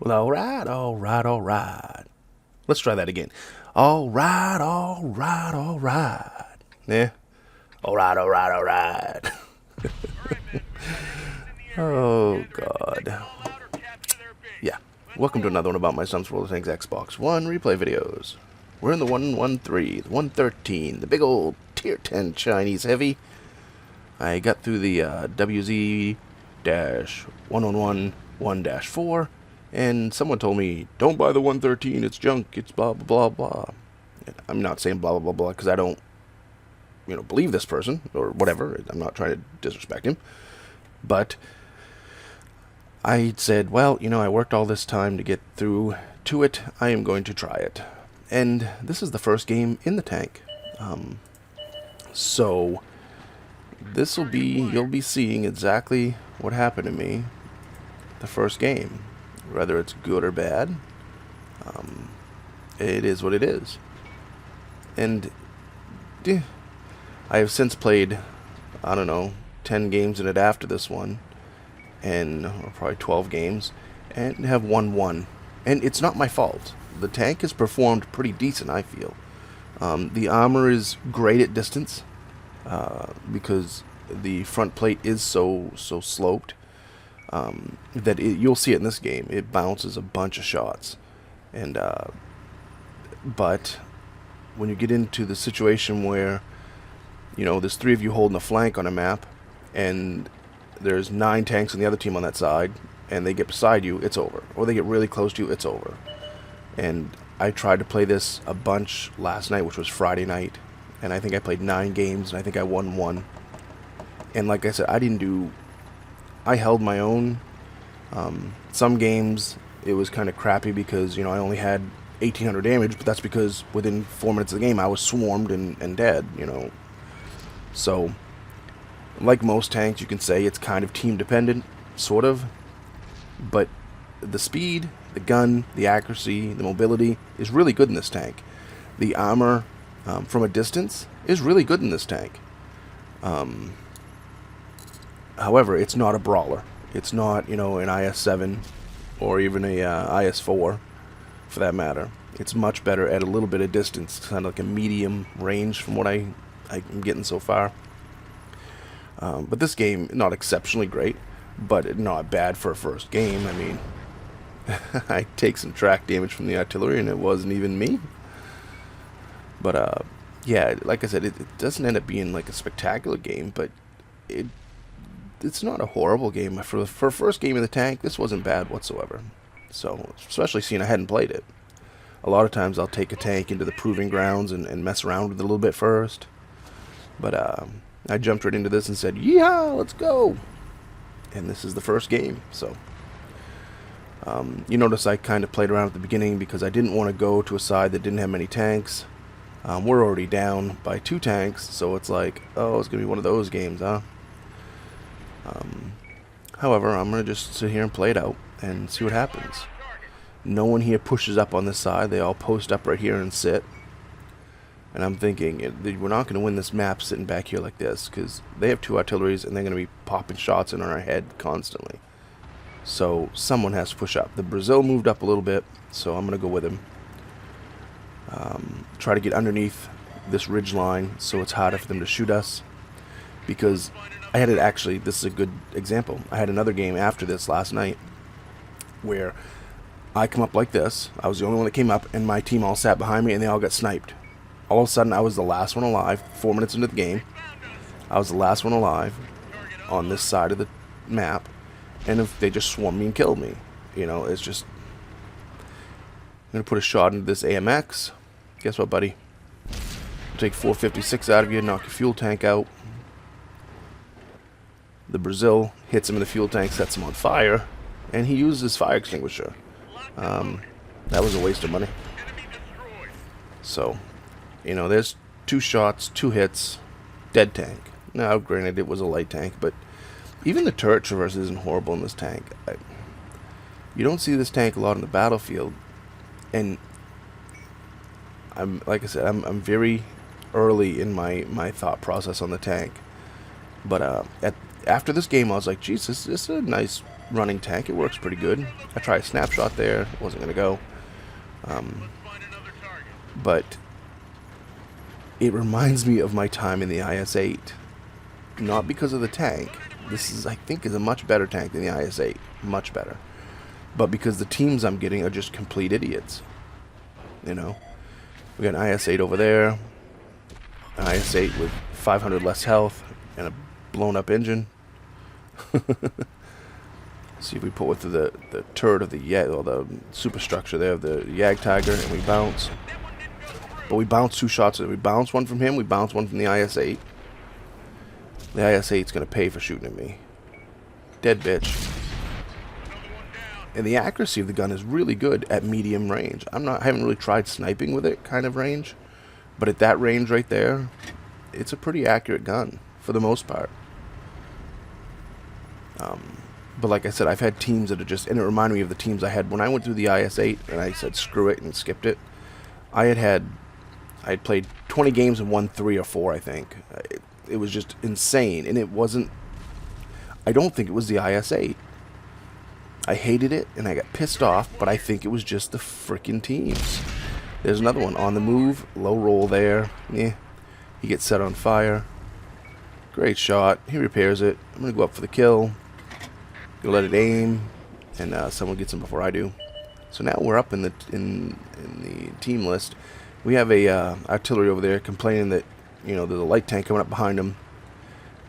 Well, alright, alright, alright. Let's try that again. Alright, alright, alright. Yeah. Alright, alright, alright. Oh, God. Yeah. Welcome to another one about my son's World of Tanks Xbox One replay videos. We're in the 113, the 113, the big old Tier 10 Chinese heavy. I got through the WZ-111-1-4, and someone told me, don't buy the 113, it's junk, it's blah, blah, blah, blah. And I'm not saying blah, blah, blah, blah, because I don't, believe this person, or whatever. I'm not trying to disrespect him. But I said, well, I worked all this time to get through to it. I am going to try it. And this is the first game in the tank. So this will be, you'll be seeing exactly what happened to me the first game. Whether it's good or bad, it is what it is. And I have since played, I don't know, 10 games in it after this one, and or probably 12 games, and have won. And it's not my fault. The tank has performed pretty decent, I feel. The armor is great at distance, because the front plate is so sloped, that you'll see it in this game. It bounces a bunch of shots. And but when you get into the situation where there's 3 of you holding a flank on a map, and there's 9 tanks on the other team on that side, and they get beside you, it's over. Or they get really close to you, it's over. And I tried to play this a bunch last night, which was Friday night, and I think I played 9 games, and I think I won 1. And like I said, I held my own. Some games it was kind of crappy because I only had 1800 damage, but that's because within 4 minutes of the game I was swarmed and dead. So like most tanks, you can say it's kind of team dependent, sort of, but the speed, the gun, the accuracy, the mobility is really good in this tank. The armor from a distance is really good in this tank. However, it's not a brawler. It's not, an IS-7 or even a IS-4, for that matter. It's much better at a little bit of distance, kind of like a medium range from what I'm getting so far. But this game, not exceptionally great, but not bad for a first game. I mean, I take some track damage from the artillery, and it wasn't even me. But, yeah, like I said, it doesn't end up being like a spectacular game, but it's not a horrible game. For a first game in the tank, this wasn't bad whatsoever. So, especially seeing I hadn't played it. A lot of times I'll take a tank into the proving grounds and mess around with it a little bit first. But I jumped right into this and said, yeehaw, let's go! And this is the first game, so. You notice I kind of played around at the beginning because I didn't want to go to a side that didn't have many tanks. We're already down by 2 tanks, so it's like, oh, it's going to be one of those games, huh? However, I'm going to just sit here and play it out and see what happens. No one here pushes up on this side. They all post up right here and sit. And I'm thinking, we're not going to win this map sitting back here like this, because they have 2 artilleries and they're going to be popping shots in on our head constantly. So someone has to push up. The Brazil moved up a little bit, so I'm going to go with him. Try to get underneath this ridge line so it's harder for them to shoot us. Because I had it actually, this is a good example. I had another game after this last night where I come up like this. I was the only one that came up, and my team all sat behind me, and they all got sniped. All of a sudden, I was the last one alive. 4 minutes into the game, I was the last one alive on this side of the map, and if they just swarmed me and killed me. It's just, I'm going to put a shot into this AMX. Guess what, buddy? I'll take 456 out of you, knock your fuel tank out. The Brazil hits him in the fuel tank, sets him on fire, and he uses his fire extinguisher. That was a waste of money. So, there's 2 shots, 2 hits, dead tank. Now, granted, it was a light tank, but even the turret traverse isn't horrible in this tank. You don't see this tank a lot on the battlefield, and like I said, I'm very early in my thought process on the tank. But after this game, I was like, geez, this is a nice running tank. It works pretty good. I tried a snapshot there. It wasn't going to go. But it reminds me of my time in the IS-8. Not because of the tank. This is, I think, is a much better tank than the IS-8. Much better. But because the teams I'm getting are just complete idiots. You know? We got an IS-8 over there. An IS-8 with 500 less health and a blown up engine. See if we put with the turret of the superstructure there of the Jagdtiger, and we bounce. But we bounce 2 shots. We bounce one from him, we bounce one from the IS-8. The IS-8's gonna pay for shooting at me. Dead bitch. And the accuracy of the gun is really good at medium range. I haven't really tried sniping with it kind of range, but at that range right there, it's a pretty accurate gun for the most part. But like I said, I've had teams that are just, and it reminded me of the teams I had when I went through the IS-8 and I said screw it and skipped it. I had played 20 games and won 3 or 4, I think. It was just insane, and it wasn't, I don't think it was the IS-8. I hated it, and I got pissed off, but I think it was just the frickin' teams. There's another one on the move, low roll there. Yeah, he gets set on fire. Great shot. He repairs it. I'm gonna go up for the kill. Gonna let it aim, and someone gets him before I do. So now we're up in the team list. We have a artillery over there complaining that, you know, there's a light tank coming up behind him.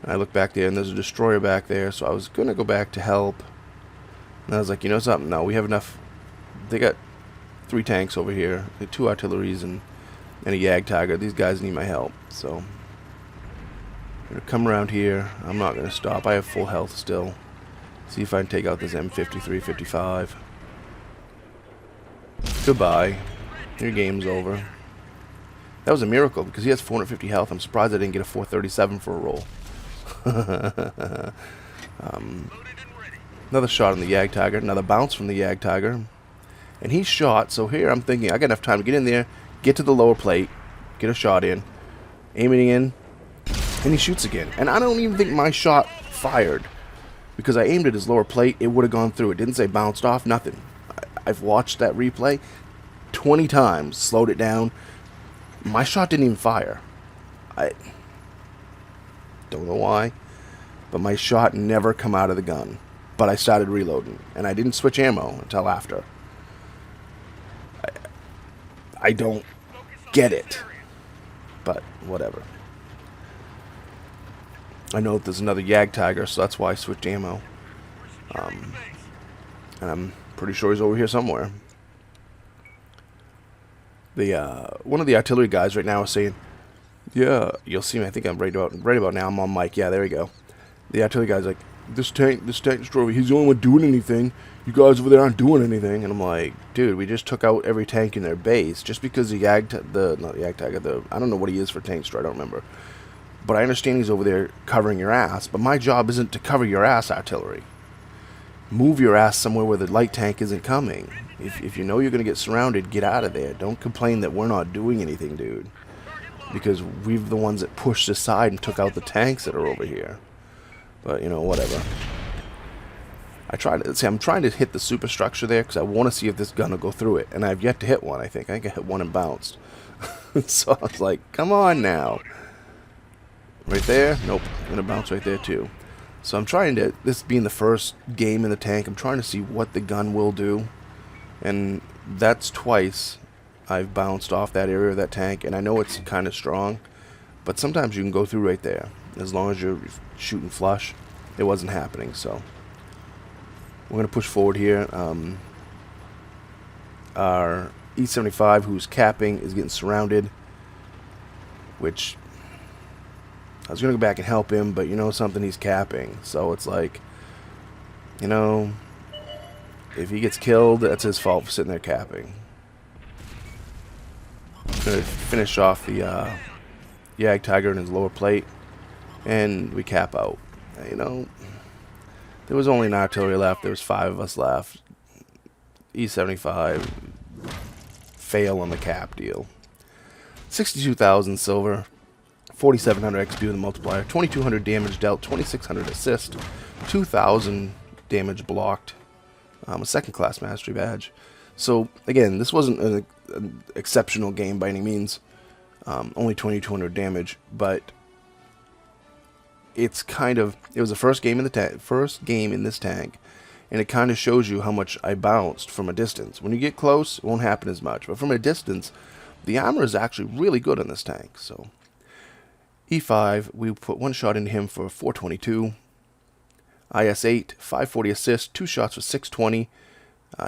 And I look back there, and there's a destroyer back there. So I was gonna go back to help. And I was like, you know something? No, we have enough. They got 3 tanks over here, 2 artilleries, and a Jagdtiger. These guys need my help. So I'm gonna come around here. I'm not gonna stop. I have full health still. See if I can take out this M53, 55. Goodbye. Your game's over. That was a miracle because he has 450 health. I'm surprised I didn't get a 437 for a roll. Another shot on the Jagdtiger. Another bounce from the Jagdtiger. And he's shot. So here I'm thinking I got enough time to get in there, get to the lower plate, get a shot in, aiming in, and he shoots again. And I don't even think my shot fired. Because I aimed at his lower plate, it would have gone through. It didn't say bounced off, nothing. I've watched that replay 20 times, slowed it down. My shot didn't even fire. I don't know why, but my shot never come out of the gun. But I started reloading, and I didn't switch ammo until after. I don't get it, but whatever. I know that there's another Jagdtiger, so that's why I switched ammo. And I'm pretty sure he's over here somewhere. One of the artillery guys right now is saying, yeah, you'll see me, I think I'm right about now, I'm on mic, yeah, there we go. The artillery guy's like, this tank destroyer, he's the only one doing anything, you guys over there aren't doing anything, and I'm like, dude, we just took out every tank in their base, just because the I don't know what he is for tank destroyer, I don't remember. But I understand he's over there covering your ass, but my job isn't to cover your ass, artillery. Move your ass somewhere where the light tank isn't coming. If you know you're going to get surrounded, get out of there. Don't complain that we're not doing anything, dude. Because we're the ones that pushed aside and took out the tanks that are over here. But, you know, whatever. I'm trying to hit the superstructure there because I want to see if this gun will go through it. And I've yet to hit one, I think. I think I hit one and bounced. So I was like, come on now. Right there? Nope. I'm going to bounce right there too. So I'm trying to, this being the first game in the tank, I'm trying to see what the gun will do. And that's twice I've bounced off that area of that tank. And I know it's kind of strong, but sometimes you can go through right there. As long as you're shooting flush. It wasn't happening, so. We're going to push forward here. Our E75, who's capping, is getting surrounded. Which... I was going to go back and help him, but you know something, he's capping. So it's like, you know, if he gets killed, that's his fault for sitting there capping. I'm going to finish off the Jagdtiger in his lower plate, and we cap out. You know, there was only an artillery left. There was 5 of us left. E75, fail on the cap deal. 62,000 silver. 4,700 XP with the multiplier, 2,200 damage dealt, 2,600 assist, 2,000 damage blocked. A second class mastery badge. So again, this wasn't an exceptional game by any means. Only 2200 damage, but it's kind of, it was the first game in the first game in this tank, and it kind of shows you how much I bounced from a distance. When you get close, it won't happen as much, but from a distance, the armor is actually really good on this tank. So E5, we put one shot into him for 422. IS8, 540 assist, 2 shots for 620.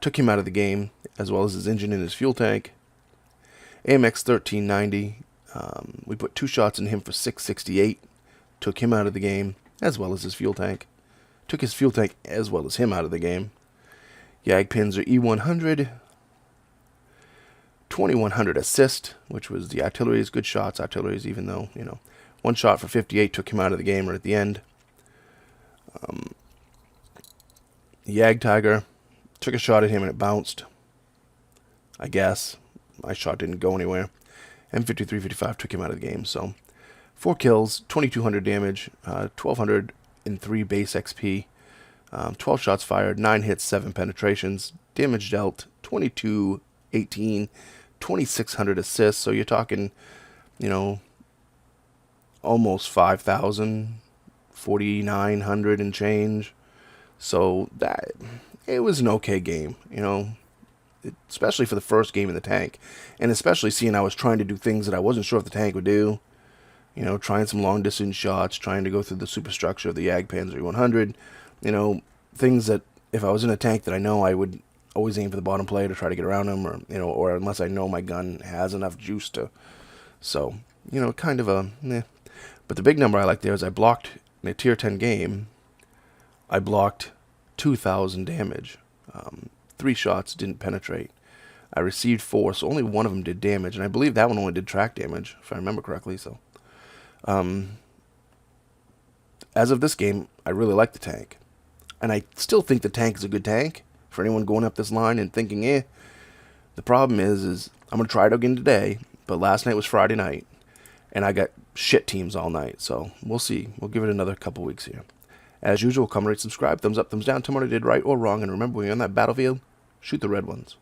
Took him out of the game, as well as his engine and his fuel tank. AMX 1390, we put 2 shots in him for 668. Took him out of the game, as well as his fuel tank. Took his fuel tank as well as him out of the game. Jagdpanzer E100, 2100 assist, which was the artillery's good shots. Artillery's, even though, you know, 1 shot for 58 took him out of the game right at the end. Yag Tiger, took a shot at him and it bounced. I guess my shot didn't go anywhere. M5355 took him out of the game. So 4 kills, 2200 damage, 1203 base XP, 12 shots fired, 9 hits, 7 penetrations, damage dealt 2218, 2600 assists. So you're talking, you know, almost 5,000, 4,900 and change. So that, it was an okay game, you know, especially for the first game in the tank, and especially seeing I was trying to do things that I wasn't sure if the tank would do. You know, trying some long distance shots, trying to go through the superstructure of the Jagdpanzer 100. You know, things that if I was in a tank that I know, I would always aim for the bottom plate to try to get around them, or, you know, or unless I know my gun has enough juice to. So, you know, kind of a meh. But the big number I like there is I blocked in a tier 10 game. I blocked 2,000 damage. 3 shots didn't penetrate. I received 4, so only one of them did damage, and I believe that one only did track damage, if I remember correctly. So, as of this game, I really like the tank, and I still think the tank is a good tank for anyone going up this line and thinking, eh. The problem is I'm gonna try it again today, but last night was Friday night, and I got shit teams all night. So we'll see. We'll give it another couple weeks here. As usual, comment, rate, subscribe, thumbs up, thumbs down. Tell me what I did right or wrong, and remember, when you're on that battlefield, shoot the red ones.